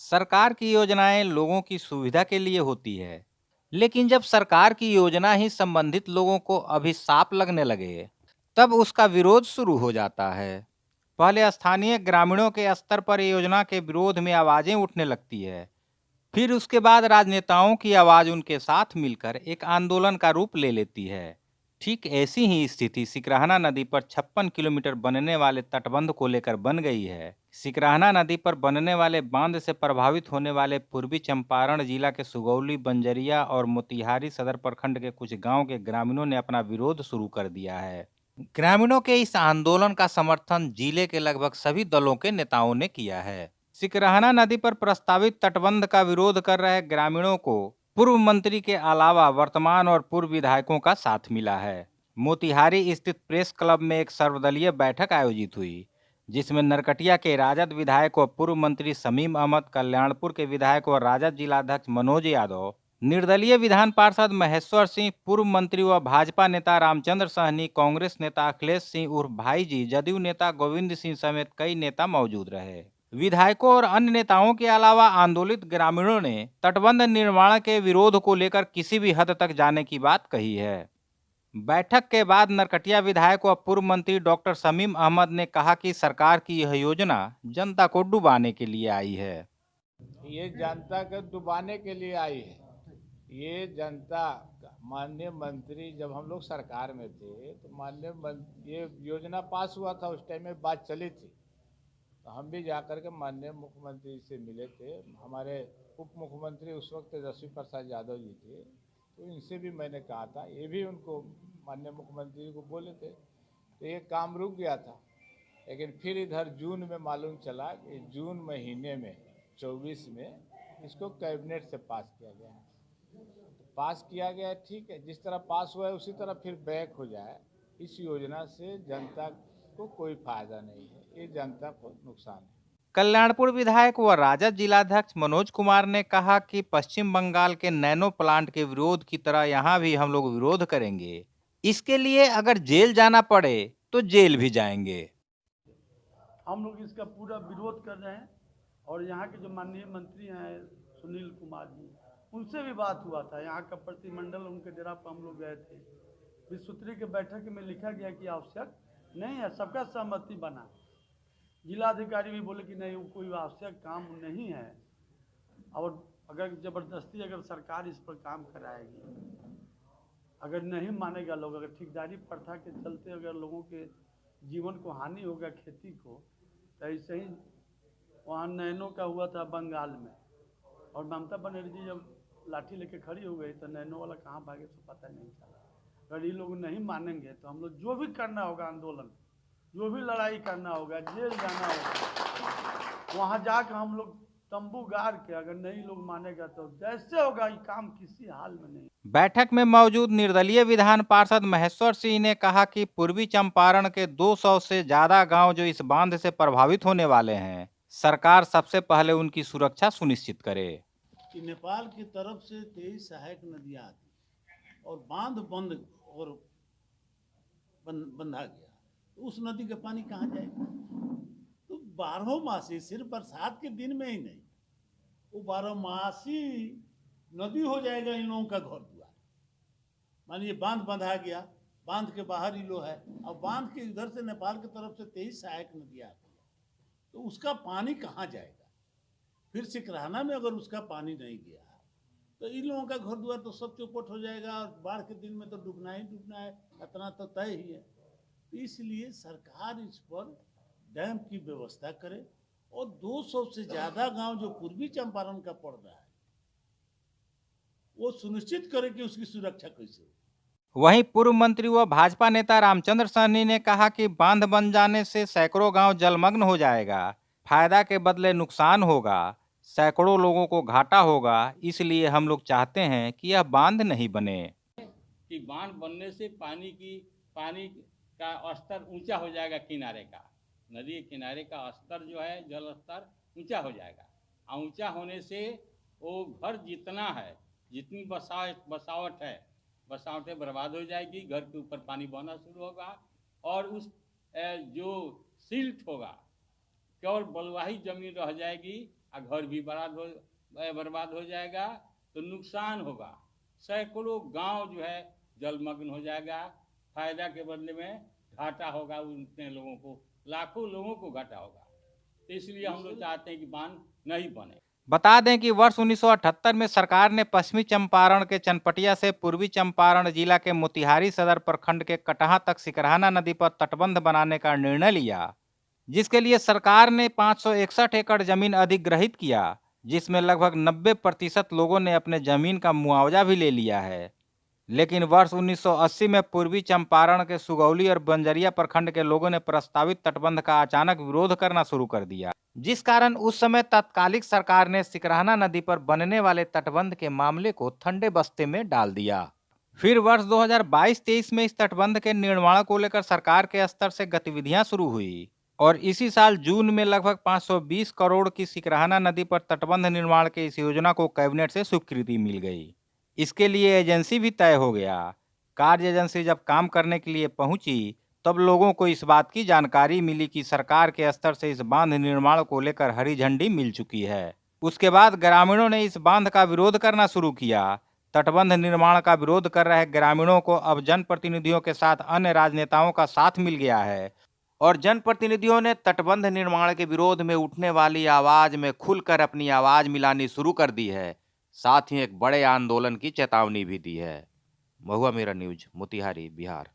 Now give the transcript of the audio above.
सरकार की योजनाएं लोगों की सुविधा के लिए होती है, लेकिन जब सरकार की योजना ही संबंधित लोगों को अभिशाप लगने लगे, तब उसका विरोध शुरू हो जाता है। पहले स्थानीय ग्रामीणों के स्तर पर योजना के विरोध में आवाजें उठने लगती है। फिर उसके बाद राजनेताओं की आवाज उनके साथ मिलकर एक आंदोलन का रूप ले लेती है। ठीक ऐसी ही स्थिति सिकराहना नदी पर 56 किलोमीटर बनने वाले तटबंध को लेकर बन गई है। सिकराहना नदी पर बनने वाले बांध से प्रभावित होने वाले पूर्वी चंपारण जिला के सुगौली, बंजरिया और मोतिहारी सदर प्रखंड के कुछ गांव के ग्रामीणों ने अपना विरोध शुरू कर दिया है। ग्रामीणों के इस आंदोलन का समर्थन जिले के लगभग सभी दलों के नेताओं ने किया है। सिकरहना नदी पर प्रस्तावित तटबंध का विरोध कर रहे ग्रामीणों को पूर्व मंत्री के अलावा वर्तमान और पूर्व विधायकों का साथ मिला है। मोतिहारी स्थित प्रेस क्लब में एक सर्वदलीय बैठक आयोजित हुई, जिसमें नरकटिया के राजद विधायक व पूर्व मंत्री शमीम अहमद, कल्याणपुर के विधायक व राजद जिलाध्यक्ष मनोज यादव, निर्दलीय विधान पार्षद महेश्वर सिंह, पूर्व मंत्री व भाजपा नेता रामचंद्र सहनी, कांग्रेस नेता अखिलेश सिंह उर्फ भाईजी, जदयू नेता गोविंद सिंह समेत कई नेता मौजूद रहे। विधायकों और अन्य नेताओं के अलावा आंदोलित ग्रामीणों ने तटबंध निर्माण के विरोध को लेकर किसी भी हद तक जाने की बात कही है। बैठक के बाद नरकटिया विधायक व पूर्व मंत्री डॉक्टर शमीम अहमद ने कहा कि सरकार की यह योजना जनता को डुबाने के लिए आई है। ये जनता को डुबाने के लिए आई है। ये जनता, माननीय मंत्री जब हम लोग सरकार में थे तो ये योजना पास हुआ था, उस टाइम में बात चली थी, तो हम भी जाकर के माननीय मुख्यमंत्री से मिले थे। हमारे उप मुख्यमंत्री उस वक्त तेजस्वी प्रसाद यादव जी थे, तो इनसे भी मैंने कहा था, ये भी उनको माननीय मुख्यमंत्री को बोले थे, तो ये काम रुक गया था। लेकिन फिर इधर जून में मालूम चला कि जून महीने में 24 में इसको कैबिनेट से पास किया गया है। पास किया गया है, ठीक है, जिस तरह पास हुआ है उसी तरह फिर बैक हो जाए। इस योजना से जनता को कोई फायदा नहीं है, ये जनता को नुकसान है। कल्याणपुर विधायक व राजद जिलाध्यक्ष मनोज कुमार ने कहा कि पश्चिम बंगाल के नैनो प्लांट के विरोध की तरह यहाँ भी हम लोग विरोध करेंगे। इसके लिए अगर जेल जाना पड़े तो जेल भी जाएंगे। हम लोग इसका पूरा विरोध कर रहे हैं और यहाँ के जो माननीय मंत्री हैं सुनील कुमार जी, उनसे भी बात हुआ था। यहाँ का प्रतिमंडल उनके डेरा पर हम लोग गए थे। विश्वसूत्री के बैठक में लिखा गया कि आवश्यक नहीं है, सबका सहमति बना। जिलाधिकारी भी बोले कि नहीं, कोई आवश्यक काम नहीं है, और अगर ज़बरदस्ती अगर सरकार इस पर काम कराएगी, अगर नहीं मानेगा लोग, अगर ठेकेदारी प्रथा के चलते अगर लोगों के जीवन को हानि होगा, खेती को, तो ऐसे ही वहाँ नैनो का हुआ था बंगाल में, और ममता बनर्जी जब लाठी लेके खड़ी हो गई तो नैनो वाला कहाँ भागे तो पता नहीं चला। अगर ये लोग नहीं मानेंगे तो हम लोग जो भी करना होगा आंदोलन, जो भी लड़ाई करना होगा, जेल जाना होगा, वहाँ जाकर हम लोग तंबू गाड़ के, अगर नहीं लोग मानेगा तो जैसे होगा, ये काम किसी हाल में नहीं। बैठक में मौजूद निर्दलीय विधान पार्षद महेश्वर सिंह ने कहा कि पूर्वी चंपारण के 200 से ज्यादा गांव जो इस बांध से प्रभावित होने वाले हैं, सरकार सबसे पहले उनकी सुरक्षा सुनिश्चित करे। कि नेपाल की तरफ से 23 सहायक नदियाँ आती और बांध बंद और बंधा गया, तो उस नदी का पानी कहाँ जाएगा? तो 12 मासी, सिर्फ बरसात के दिन में ही नहीं, वो 12 मासी नदी हो जाएगा इन लोगों का घर द्वार। मानिए बांध बंधा गया, बांध के बाहर ही लो है, अब बांध के इधर से नेपाल की तरफ से 23 सहायक नदियाँ आती है, तो उसका पानी कहाँ जाएगा? फिर सिकराहना में अगर उसका पानी नहीं गया तो इन लोगों का घर द्वार तो सब चौपट हो जाएगा, और बाढ़ के दिन में तो डूबना ही डूबना है, इतना तो तय ही है। तो इसलिए सरकार इस पर डैम की व्यवस्था करे, और 200 से ज़्यादा गांव जो पूर्वी चंपारण का पड़ रहा है वो सुनिश्चित करे कि उसकी सुरक्षा कैसे हो। वहीं पूर्व मंत्री व भाजपा नेता रामचंद्र सहनी ने कहा कि बांध बन जाने से सैकड़ों गांव जलमग्न हो जाएगा, फायदा के बदले नुकसान होगा, सैकड़ों लोगों को घाटा होगा। इसलिए हम लोग चाहते हैं कि यह बांध नहीं बने। कि बांध बनने से पानी का स्तर ऊंचा हो जाएगा, किनारे का, नदी के किनारे का स्तर जो है, जल स्तर ऊंचा हो जाएगा। और ऊंचा होने से वो घर जितना है, जितनी बसावट है, बसावटें बर्बाद हो जाएगी, घर के ऊपर पानी बहना शुरू होगा, और उस जो सिल्ट होगा, केवल बलुआही जमीन रह जाएगी, और घर भी बर्बाद हो जाएगा, तो नुकसान होगा। सैकड़ों गांव जो है जलमग्न हो जाएगा। फायदा के बदले में घाटा होगा, उतने लोगों को, लाखों लोगों को घाटा होगा। तो इसलिए हम लोग चाहते हैं कि बांध नहीं बने। बता दें कि वर्ष 1978 में सरकार ने पश्चिमी चंपारण के चनपटिया से पूर्वी चंपारण जिला के मोतिहारी सदर प्रखंड के कटहा तक सिकरहाना नदी पर तटबंध बनाने का निर्णय लिया, जिसके लिए सरकार ने 561 एकड़ जमीन अधिग्रहित किया, जिसमें लगभग 90% लोगों ने अपने जमीन का मुआवजा भी ले लिया है। लेकिन वर्ष 1980 में पूर्वी चंपारण के सुगौली और बंजरिया प्रखंड के लोगों ने प्रस्तावित तटबंध का अचानक विरोध करना शुरू कर दिया, जिस कारण उस समय तत्कालिक सरकार ने सिकरहाना नदी पर बनने वाले तटबंध के मामले को ठंडे बस्ते में डाल दिया। फिर वर्ष 2022-23 में इस तटबंध के निर्माण को लेकर सरकार के स्तर से गतिविधियां शुरू हुई और इसी साल जून में लगभग 520 करोड़ की सिकरहाना नदी पर तटबंध निर्माण की इस योजना को कैबिनेट से स्वीकृति मिल गई। इसके लिए एजेंसी भी तय हो गया। कार्य एजेंसी जब काम करने के लिए पहुंची, तब लोगों को इस बात की जानकारी मिली कि सरकार के स्तर से इस बांध निर्माण को लेकर हरी झंडी मिल चुकी है। उसके बाद ग्रामीणों ने इस बांध का विरोध करना शुरू किया। तटबंध निर्माण का विरोध कर रहे ग्रामीणों को अब जनप्रतिनिधियों के साथ अन्य राजनेताओं का साथ मिल गया है और जनप्रतिनिधियों ने तटबंध निर्माण के विरोध में उठने वाली आवाज में खुलकर अपनी आवाज मिलानी शुरू कर दी है। साथ ही एक बड़े आंदोलन की चेतावनी भी दी है। महुआ मेरा न्यूज, मोतिहारी, बिहार।